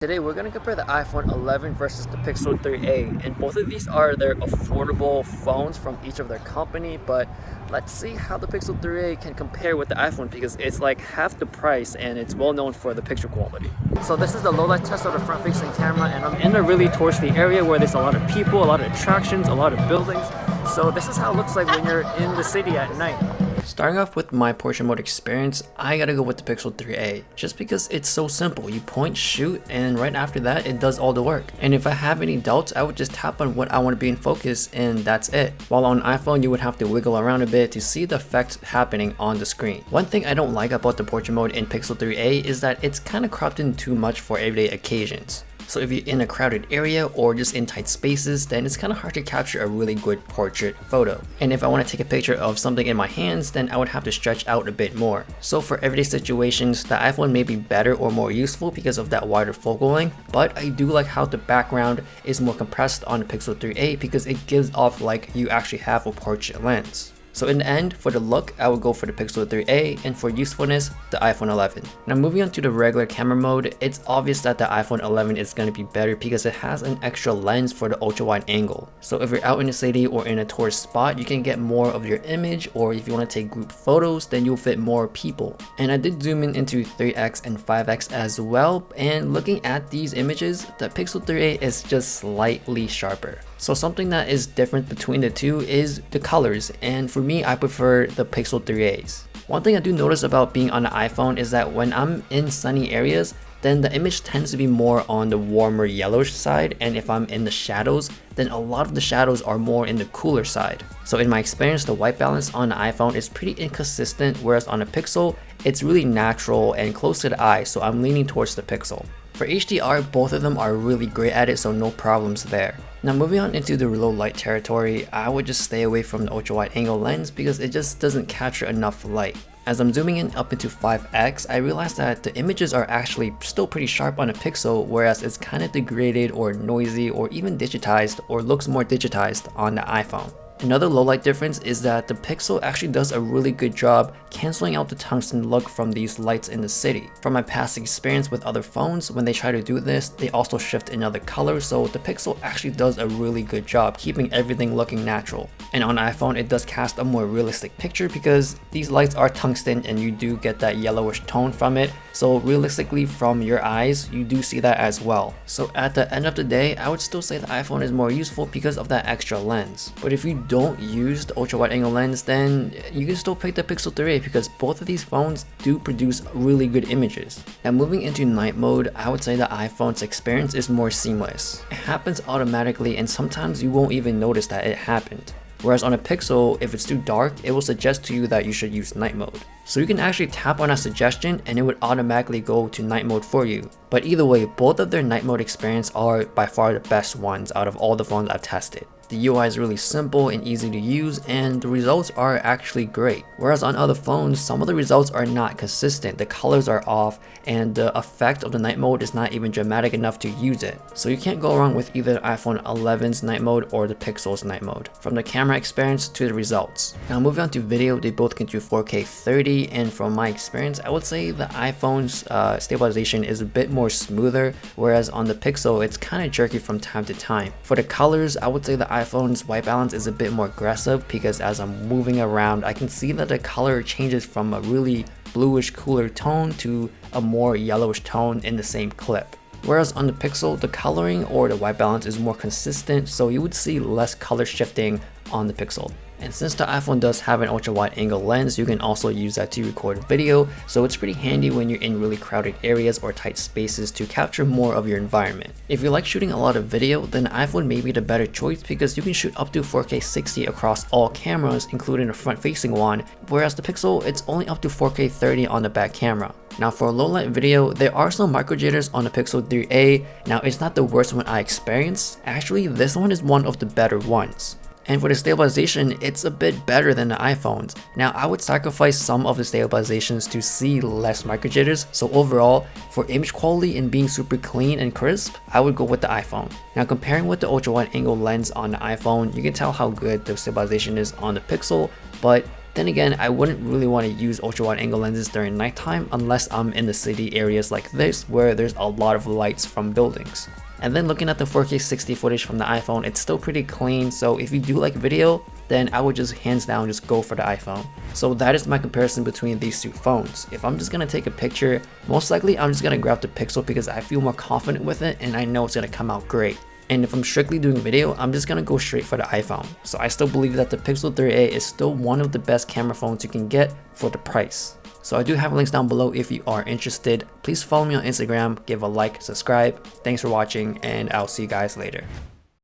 Today we're going to compare the iPhone 11 versus the Pixel 3a, and both of these are their affordable phones from each of their company, but let's see how the Pixel 3a can compare with the iPhone because it's like half the price and it's well known for the picture quality. So this is the low light test of the front facing camera, and I'm in a really touristy area where there's a lot of people, a lot of attractions, a lot of buildings. So this is how it looks like when you're in the city at night. Starting off with my portrait mode experience, I gotta go with the Pixel 3a, just because it's so simple. You point, shoot, and right after that, it does all the work. And if I have any doubts, I would just tap on what I want to be in focus, and that's it. While on iPhone, you would have to wiggle around a bit to see the effect happening on the screen. One thing I don't like about the portrait mode in Pixel 3a is that it's kind of cropped in too much for everyday occasions. So if you're in a crowded area or just in tight spaces, then it's kind of hard to capture a really good portrait photo. And if I want to take a picture of something in my hands, then I would have to stretch out a bit more. So for everyday situations, the iPhone may be better or more useful because of that wider focal length, but I do like how the background is more compressed on the Pixel 3a because it gives off like you actually have a portrait lens. So in the end, for the look, I would go for the Pixel 3a, and for usefulness, the iPhone 11. Now moving on to the regular camera mode, it's obvious that the iPhone 11 is going to be better because it has an extra lens for the ultra wide angle. So if you're out in the city or in a tourist spot, you can get more of your image, or if you want to take group photos, then you'll fit more people. And I did zoom in into 3x and 5x as well, and looking at these images, the Pixel 3a is just slightly sharper. So something that is different between the two is the colors, and for me I prefer the Pixel 3a's. One thing I do notice about being on the iPhone is that when I'm in sunny areas, then the image tends to be more on the warmer yellowish side, and if I'm in the shadows, then a lot of the shadows are more in the cooler side. So in my experience, the white balance on the iPhone is pretty inconsistent, whereas on the Pixel, it's really natural and close to the eye, so I'm leaning towards the Pixel. For HDR, both of them are really great at it, so no problems there. Now moving on into the low light territory, I would just stay away from the ultra wide angle lens because it just doesn't capture enough light. As I'm zooming in up into 5x, I realized that the images are actually still pretty sharp on a Pixel, whereas it's kind of degraded or noisy or even digitized or looks more digitized on the iPhone. Another low light difference is that the Pixel actually does a really good job canceling out the tungsten look from these lights in the city. From my past experience with other phones, when they try to do this, they also shift another color, so the Pixel actually does a really good job keeping everything looking natural. And on iPhone, it does cast a more realistic picture because these lights are tungsten and you do get that yellowish tone from it, so realistically from your eyes, you do see that as well. So at the end of the day, I would still say the iPhone is more useful because of that extra lens. But if you don't use the ultra wide angle lens, then you can still pick the Pixel 3a because both of these phones do produce really good images. Now moving into night mode, I would say the iPhone's experience is more seamless. It happens automatically and sometimes you won't even notice that it happened. Whereas on a Pixel, if it's too dark, it will suggest to you that you should use night mode. So you can actually tap on a suggestion and it would automatically go to night mode for you. But either way, both of their night mode experience are by far the best ones out of all the phones I've tested. The UI is really simple and easy to use, and the results are actually great. Whereas on other phones, some of the results are not consistent, the colors are off, and the effect of the night mode is not even dramatic enough to use it. So you can't go wrong with either the iPhone 11's night mode or the Pixel's night mode, from the camera experience to the results. Now moving on to video, they both can do 4K 30, and from my experience, I would say the iPhone's stabilization is a bit more smoother, whereas on the Pixel, it's kind of jerky from time to time. For the colors, I would say the iPhone's white balance is a bit more aggressive because as I'm moving around, I can see that the color changes from a really bluish cooler tone to a more yellowish tone in the same clip. Whereas on the Pixel, the coloring or the white balance is more consistent, so you would see less color shifting on the Pixel. And since the iPhone does have an ultra wide angle lens, you can also use that to record video, so it's pretty handy when you're in really crowded areas or tight spaces to capture more of your environment. If you like shooting a lot of video, then the iPhone may be the better choice because you can shoot up to 4K 60 across all cameras, including the front facing one, whereas the Pixel, it's only up to 4K 30 on the back camera. Now for low light video, there are some micro jitters on the Pixel 3a. Now it's not the worst one I experienced, actually this one is one of the better ones. And for the stabilization, it's a bit better than the iPhone's. Now I would sacrifice some of the stabilizations to see less micro jitters, so overall, for image quality and being super clean and crisp, I would go with the iPhone. Now comparing with the ultra wide angle lens on the iPhone, you can tell how good the stabilization is on the Pixel, but Then again, I wouldn't really want to use ultra wide angle lenses during nighttime unless I'm in the city areas like this where there's a lot of lights from buildings. And then looking at the 4K 60 footage from the iPhone, it's still pretty clean, so if you do like video, then I would just hands down just go for the iPhone. So that is my comparison between these two phones. If I'm just gonna take a picture, most likely I'm just gonna grab the Pixel because I feel more confident with it and I know it's gonna come out great. And if I'm strictly doing video, I'm just gonna go straight for the iPhone. So I still believe that the Pixel 3a is still one of the best camera phones you can get for the price. So I do have links down below if you are interested. Please follow me on Instagram, give a like, subscribe. Thanks for watching, and I'll see you guys later.